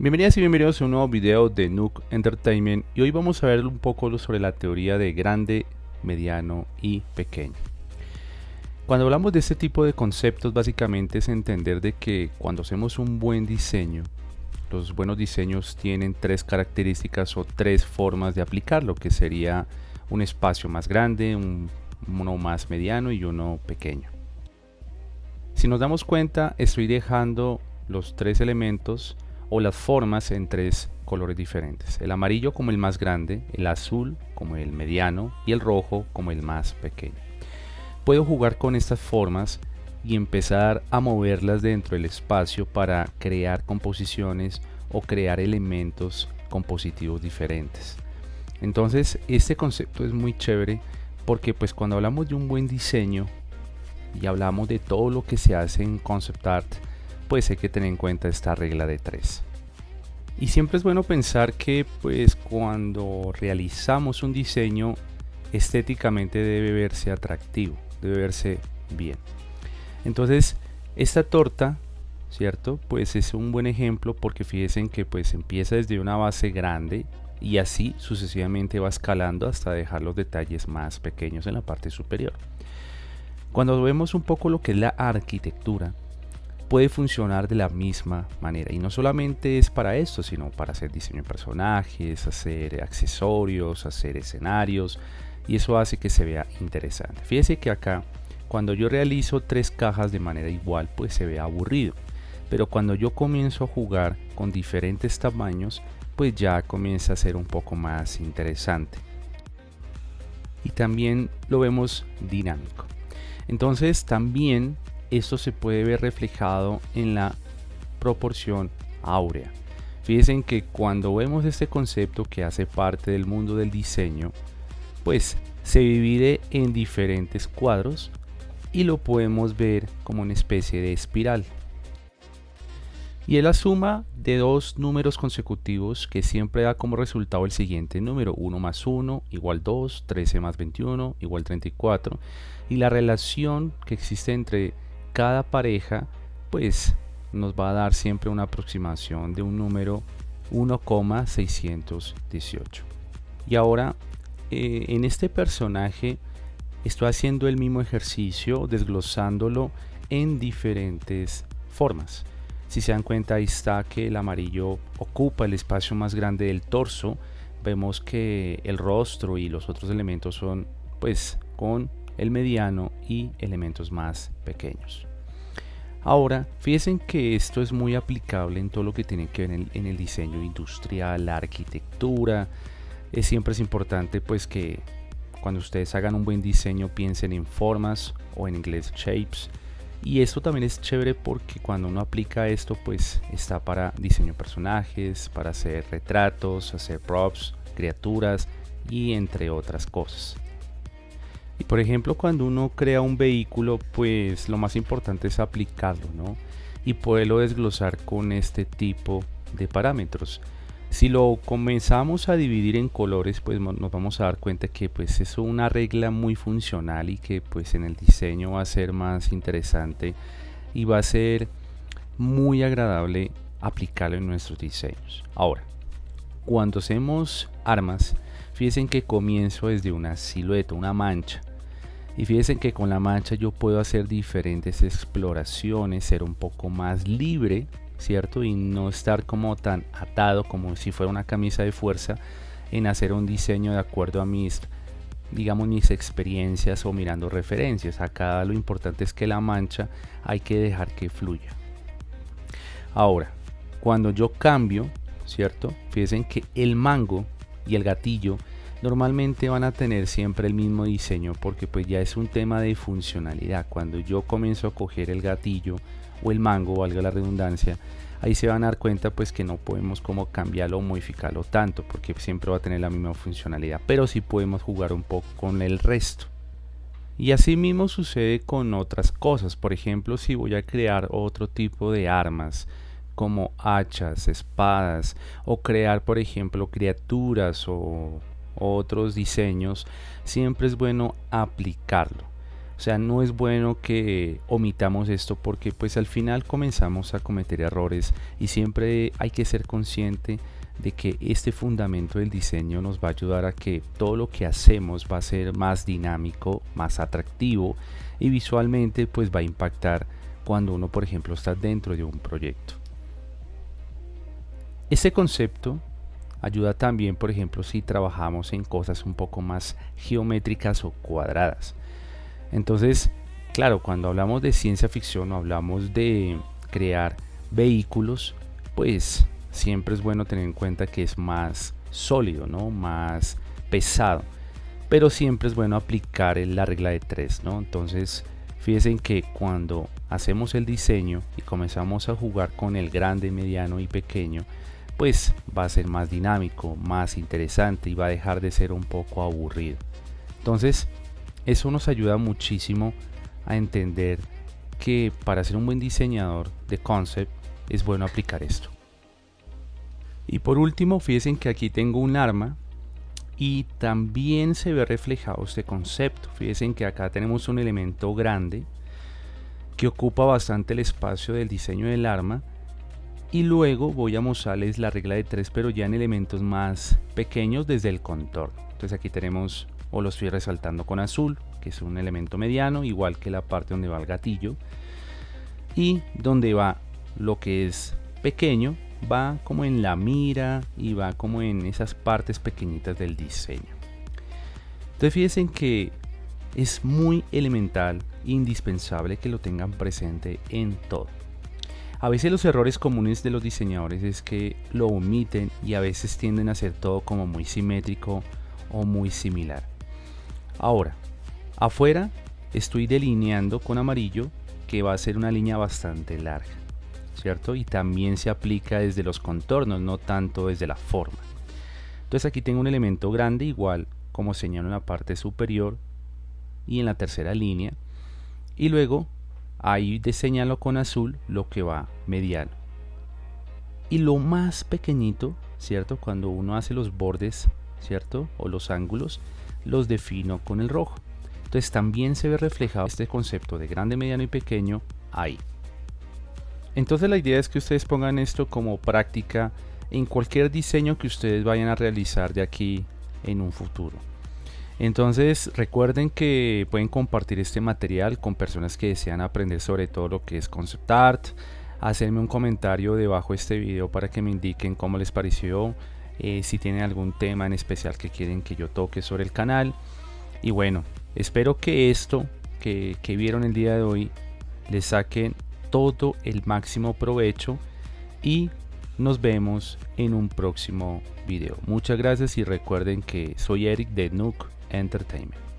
Bienvenidas y bienvenidos a un nuevo video de Nook Entertainment, y hoy vamos a ver un poco sobre la teoría de grande, mediano y pequeño. Cuando hablamos de este tipo de conceptos, básicamente es entender de que cuando hacemos un buen diseño, los buenos diseños tienen tres características o tres formas de aplicarlo, que sería un espacio más grande, uno más mediano y uno pequeño. Si nos damos cuenta, estoy dejando los tres elementos o las formas en tres colores diferentes: el amarillo como el más grande, el azul como el mediano y el rojo como el más pequeño. Puedo jugar con estas formas y empezar a moverlas dentro del espacio para crear composiciones o crear elementos compositivos diferentes. Entonces este concepto es muy chévere porque pues cuando hablamos de un buen diseño y hablamos de todo lo que se hace en concept art, pues hay que tener en cuenta esta regla de 3. Y siempre es bueno pensar que pues cuando realizamos un diseño, estéticamente debe verse atractivo, debe verse bien. Entonces esta torta, ¿cierto? Pues es un buen ejemplo porque fíjense que pues empieza desde una base grande y así sucesivamente va escalando hasta dejar los detalles más pequeños en la parte superior. Cuando vemos un poco lo que es la arquitectura, puede funcionar de la misma manera, y no solamente es para esto, sino para hacer diseño de personajes, hacer accesorios, hacer escenarios, y eso hace que se vea interesante. Fíjese que acá, cuando yo realizo tres cajas de manera igual, pues se ve aburrido, pero cuando yo comienzo a jugar con diferentes tamaños, pues ya comienza a ser un poco más interesante, y también lo vemos dinámico. Entonces también esto se puede ver reflejado en la proporción áurea. Fíjense que cuando vemos este concepto que hace parte del mundo del diseño, pues se divide en diferentes cuadros y lo podemos ver como una especie de espiral. Y es la suma de dos números consecutivos que siempre da como resultado el siguiente número: 1 más 1 igual 2, 13 más 21 igual 34, y la relación que existe entre cada pareja pues nos va a dar siempre una aproximación de un número 1,618. Y ahora en este personaje estoy haciendo el mismo ejercicio, desglosándolo en diferentes formas. Si se dan cuenta, ahí está que el amarillo ocupa el espacio más grande del torso. Vemos que el rostro y los otros elementos son pues con el mediano y elementos más pequeños. Ahora, fíjense que esto es muy aplicable en todo lo que tiene que ver en el diseño industrial, la arquitectura. Siempre es importante pues que cuando ustedes hagan un buen diseño piensen en formas, o en inglés shapes. Y esto también es chévere porque cuando uno aplica esto pues está para diseño de personajes, para hacer retratos, hacer props, criaturas y entre otras cosas. Y por ejemplo, cuando uno crea un vehículo, pues lo más importante es aplicarlo, ¿no? Y poderlo desglosar con este tipo de parámetros. Si lo comenzamos a dividir en colores, pues nos vamos a dar cuenta que pues es una regla muy funcional y que pues en el diseño va a ser más interesante y va a ser muy agradable aplicarlo en nuestros diseños. Ahora, cuando hacemos armas, fíjense que comienzo desde una silueta, una mancha. Y fíjense que con la mancha yo puedo hacer diferentes exploraciones, ser un poco más libre, ¿cierto? Y no estar como tan atado como si fuera una camisa de fuerza en hacer un diseño de acuerdo a mis, digamos, mis experiencias o mirando referencias. Acá lo importante es que la mancha hay que dejar que fluya. Ahora, cuando yo cambio, ¿cierto? Fíjense que el mango y el gatillo normalmente van a tener siempre el mismo diseño porque pues ya es un tema de funcionalidad. Cuando yo comienzo a coger el gatillo o el mango, valga la redundancia, ahí se van a dar cuenta pues que no podemos como cambiarlo o modificarlo tanto porque siempre va a tener la misma funcionalidad, pero sí podemos jugar un poco con el resto. Y así mismo sucede con otras cosas. Por ejemplo, si voy a crear otro tipo de armas como hachas, espadas, o crear por ejemplo criaturas o otros diseños, siempre es bueno aplicarlo. sea, no es bueno que omitamos esto porque pues al final comenzamos a cometer errores y siempre hay que ser consciente de que este fundamento del diseño nos va a ayudar a que todo lo que hacemos va a ser más dinámico, más atractivo y visualmente pues va a impactar cuando uno, por ejemplo, está dentro de un proyecto. Este concepto ayuda también, por ejemplo, si trabajamos en cosas un poco más geométricas o cuadradas. Entonces, claro, cuando hablamos de ciencia ficción o hablamos de crear vehículos, pues siempre es bueno tener en cuenta que es más sólido, ¿no? Más pesado. Pero siempre es bueno aplicar la regla de 3, ¿no? Entonces, fíjense que cuando hacemos el diseño y comenzamos a jugar con el grande, mediano y pequeño, pues va a ser más dinámico, más interesante y va a dejar de ser un poco aburrido. Entonces, eso nos ayuda muchísimo a entender que para ser un buen diseñador de concept es bueno aplicar esto. Y por último, fíjense que aquí tengo un arma y también se ve reflejado este concepto. Fíjense que acá tenemos un elemento grande que ocupa bastante el espacio del diseño del arma y luego voy a mostrarles la regla de 3 pero ya en elementos más pequeños desde el contorno. Entonces aquí tenemos, o lo estoy resaltando con azul, que es un elemento mediano, igual que la parte donde va el gatillo, y donde va lo que es pequeño va como en la mira y va como en esas partes pequeñitas del diseño. Entonces fíjense que es muy elemental e indispensable que lo tengan presente en todo. A veces los errores comunes de los diseñadores es que lo omiten y a veces tienden a hacer todo como muy simétrico o muy similar. Ahora, afuera estoy delineando con amarillo que va a ser una línea bastante larga, ¿cierto? Y también se aplica desde los contornos, no tanto desde la forma. Entonces aquí tengo un elemento grande igual como señalo en la parte superior y en la tercera línea. Y luego ahí señalo con azul lo que va mediano. Y lo más pequeñito, ¿cierto? Cuando uno hace los bordes, ¿cierto? O los ángulos, los defino con el rojo. Entonces también se ve reflejado este concepto de grande, mediano y pequeño ahí. Entonces la idea es que ustedes pongan esto como práctica en cualquier diseño que ustedes vayan a realizar de aquí en un futuro. Entonces recuerden que pueden compartir este material con personas que desean aprender sobre todo lo que es concept art, hacerme un comentario debajo de este video para que me indiquen cómo les pareció, si tienen algún tema en especial que quieren que yo toque sobre el canal. Y bueno, espero que esto que vieron el día de hoy les saquen todo el máximo provecho y nos vemos en un próximo video. Muchas gracias y recuerden que soy Eric de Nook Entertainment.